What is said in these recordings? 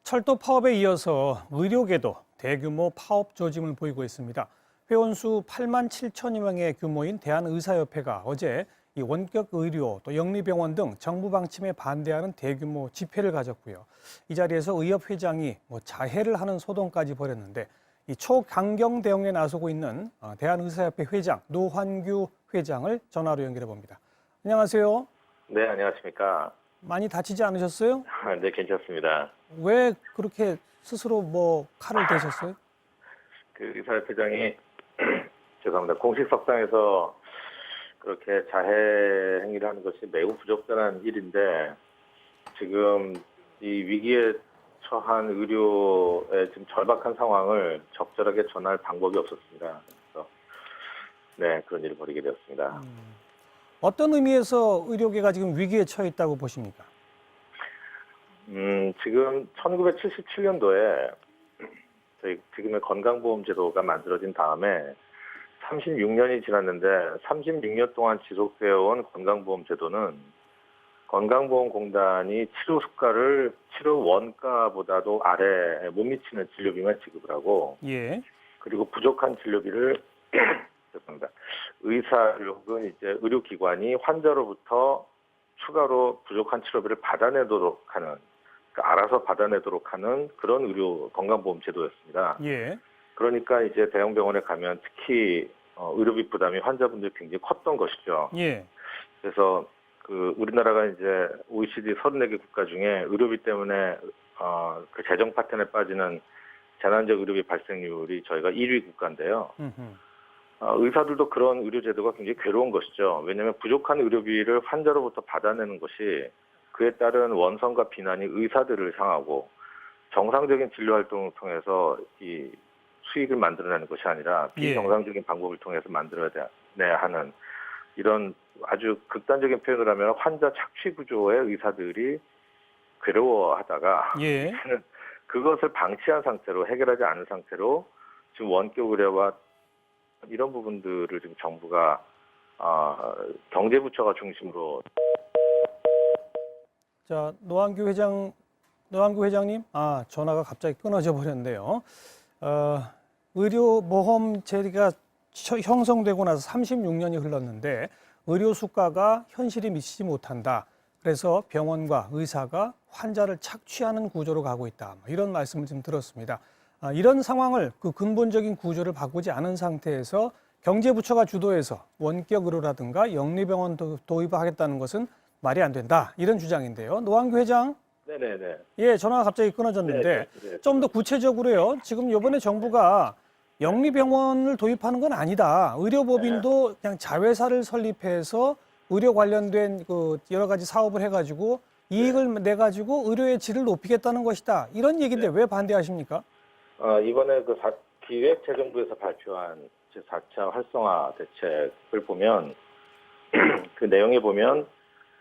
철도 파업에 이어서 의료계도 대규모 파업 조짐을 보이고 있습니다. 회원수 8만 7천여 명의 규모인 대한의사협회가 어제 이 원격 의료, 또 영리병원 등 정부 방침에 반대하는 대규모 집회를 가졌고요. 이 자리에서 의협 회장이 자해를 하는 소동까지 벌였는데 이 초강경 대응에 나서고 있는 대한의사협회 회장 노환규 회장을 전화로 연결해 봅니다. 안녕하세요. 네, 안녕하십니까. 많이 다치지 않으셨어요? 네, 괜찮습니다. 왜 그렇게 스스로 칼을 대셨어요? 그 의사협회장이 죄송합니다. 공식 석상에서 그렇게 자해 행위를 하는 것이 매우 부적절한 일인데 지금 이 위기에 처한 의료의 지금 절박한 상황을 적절하게 전할 방법이 없었습니다. 그래서 네, 그런 일을 벌이게 되었습니다. 어떤 의미에서 의료계가 지금 위기에 처해 있다고 보십니까? 지금 1977년도에 저희 지금의 건강보험제도가 만들어진 다음에 36년이 지났는데 36년 동안 지속되어 온 건강보험제도는 건강보험공단이 치료 수가를 치료 원가보다도 아래에 못 미치는 진료비만 지급을 하고 예. 그리고 부족한 진료비를 죄송합니다. 의사 혹은 이제 의료기관이 환자로부터 추가로 부족한 치료비를 받아내도록 하는, 그러니까 알아서 받아내도록 하는 그런 의료 건강보험 제도였습니다. 예. 그러니까 이제 대형 병원에 가면 특히 의료비 부담이 환자분들이 굉장히 컸던 것이죠. 예. 그래서 그 우리나라가 이제 OECD 34개 국가 중에 의료비 때문에 그 재정 파탄에 빠지는 재난적 의료비 발생률이 저희가 1위 국가인데요. 의사들도 그런 의료제도가 굉장히 괴로운 것이죠. 왜냐하면 부족한 의료비를 환자로부터 받아내는 것이 그에 따른 원성과 비난이 의사들을 향하고 정상적인 진료 활동을 통해서 이 수익을 만들어내는 것이 아니라 비정상적인 방법을 통해서 만들어내야 하는 이런 아주 극단적인 표현을 하면 환자 착취 구조의 의사들이 괴로워하다가 예. 그것을 방치한 상태로 해결하지 않은 상태로 지금 원격 의료와 이런 부분들을 지금 정부가 경제부처가 중심으로 자, 노환규 회장님, 전화가 갑자기 끊어져 버렸는데요. 의료보험제가 형성되고 나서 36년이 흘렀는데 의료 수가가 현실에 미치지 못한다. 그래서 병원과 의사가 환자를 착취하는 구조로 가고 있다. 이런 말씀을 좀 들었습니다. 이런 상황을 그 근본적인 구조를 바꾸지 않은 상태에서 경제부처가 주도해서 원격 의료라든가 영리병원 도입하겠다는 것은 말이 안 된다. 이런 주장인데요. 노환규 회장. 네네네. 예, 전화가 갑자기 끊어졌는데 좀 더 구체적으로요. 지금 이번에 정부가 영리병원을 도입하는 건 아니다. 의료법인도 그냥 자회사를 설립해서 의료 관련된 그 여러 가지 사업을 해가지고 이익을 내가지고 의료의 질을 높이겠다는 것이다. 이런 얘기인데 왜 반대하십니까? 이번에 그 기획재정부에서 발표한 제4차 활성화 대책을 보면 그 내용에 보면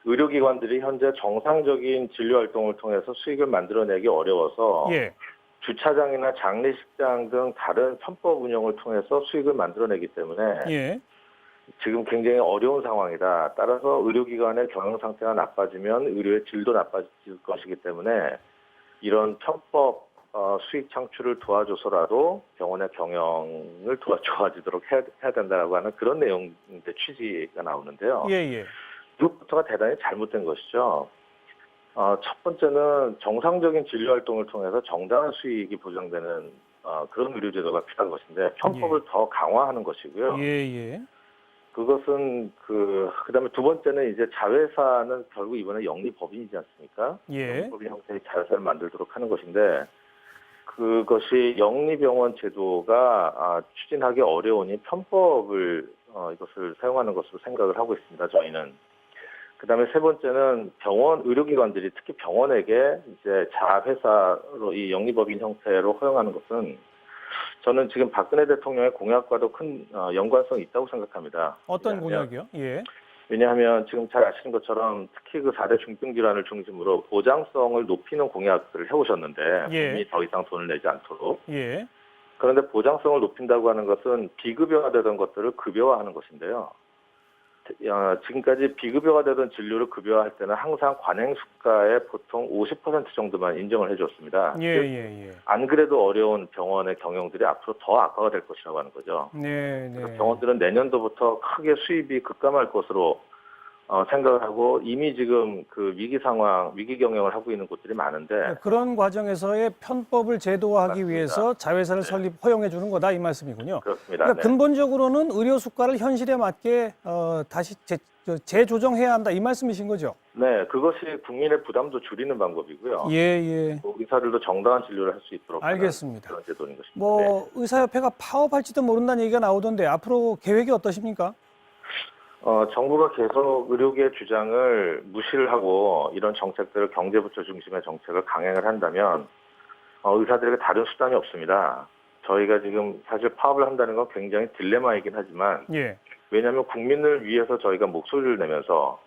의료기관들이 현재 정상적인 진료 활동을 통해서 수익을 만들어내기 어려워서 예. 주차장이나 장례식장 등 다른 편법 운영을 통해서 수익을 만들어내기 때문에 예. 지금 굉장히 어려운 상황이다. 따라서 의료기관의 경영 상태가 나빠지면 의료의 질도 나빠질 것이기 때문에 이런 편법 수익 창출을 도와줘서라도 병원의 경영을 좋아지도록 해야 된다라고 하는 그런 내용의 취지가 나오는데요. 예. 이것부터가 대단히 잘못된 것이죠. 첫 번째는 정상적인 진료 활동을 통해서 정당한 수익이 보장되는 그런 의료제도가 필요한 것인데 편법을 더 강화하는 것이고요. 예. 그것은 그다음에 두 번째는 이제 자회사는 결국 이번에 영리법인이지 않습니까? 예. 영리법인 형태의 자회사를 만들도록 하는 것인데 그것이 영리병원 제도가 추진하기 어려우니 편법을 이것을 사용하는 것으로 생각을 하고 있습니다. 저희는. 그다음에 세 번째는 병원 의료기관들이 특히 병원에게 이제 자회사로 이 영리법인 형태로 허용하는 것은 저는 지금 박근혜 대통령의 공약과도 큰 연관성이 있다고 생각합니다. 어떤 공약이요? 예. 왜냐하면 지금 잘 아시는 것처럼 특히 그 4대 중증질환을 중심으로 보장성을 높이는 공약들을 해오셨는데 국민이 더 이상 돈을 내지 않도록. 예. 그런데 보장성을 높인다고 하는 것은 비급여화되던 것들을 급여화하는 것인데요. 지금까지 비급여가 되던 진료를 급여화할 때는 항상 관행 수가의 보통 50% 정도만 인정을 해줬습니다. 예. 안 그래도 어려운 병원의 경영들이 앞으로 더 악화가 될 것이라고 하는 거죠. 네. 그래서 병원들은 내년도부터 크게 수입이 급감할 것으로 생각을 하고 이미 지금 그 위기 상황, 위기 경영을 하고 있는 곳들이 많은데 그런 과정에서의 편법을 제도화하기 맞습니다. 위해서 자회사를 설립 허용해 주는 거다 이 말씀이군요. 그렇습니다. 그러니까 근본적으로는 의료 수가를 현실에 맞게 다시 재조정해야 한다 이 말씀이신 거죠? 네, 그것이 국민의 부담도 줄이는 방법이고요. 예. 또 의사들도 정당한 진료를 할 수 있도록 하는 알겠습니다. 그런 제도인 것입니다. 뭐 의사협회가 파업할지도 모른다는 얘기가 나오던데 앞으로 계획이 어떠십니까? 정부가 계속 의료계의 주장을 무시를 하고 이런 정책들을 경제부처 중심의 정책을 강행을 한다면 의사들에게 다른 수단이 없습니다. 저희가 지금 사실 파업을 한다는 건 굉장히 딜레마이긴 하지만 예. 왜냐하면 국민을 위해서 저희가 목소리를 내면서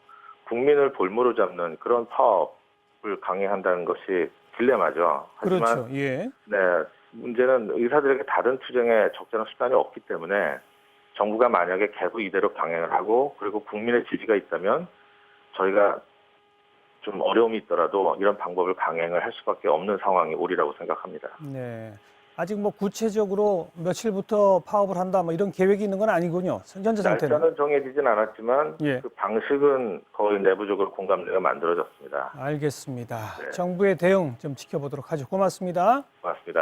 국민을 볼모로 잡는 그런 파업을 강행한다는 것이 딜레마죠. 하지만 그렇죠. 예. 네, 문제는 의사들에게 다른 투쟁의 적절한 수단이 없기 때문에 정부가 만약에 계속 이대로 강행을 하고 그리고 국민의 지지가 있다면 저희가 좀 어려움이 있더라도 이런 방법을 강행을 할 수밖에 없는 상황이 오리라고 생각합니다. 네. 아직 뭐 구체적으로 며칠부터 파업을 한다 뭐 이런 계획이 있는 건 아니군요. 현재 상태는. 날짜는 정해지진 않았지만 예. 그 방식은 거의 내부적으로 공감대가 만들어졌습니다. 알겠습니다. 네. 정부의 대응 좀 지켜보도록 하죠. 고맙습니다. 고맙습니다.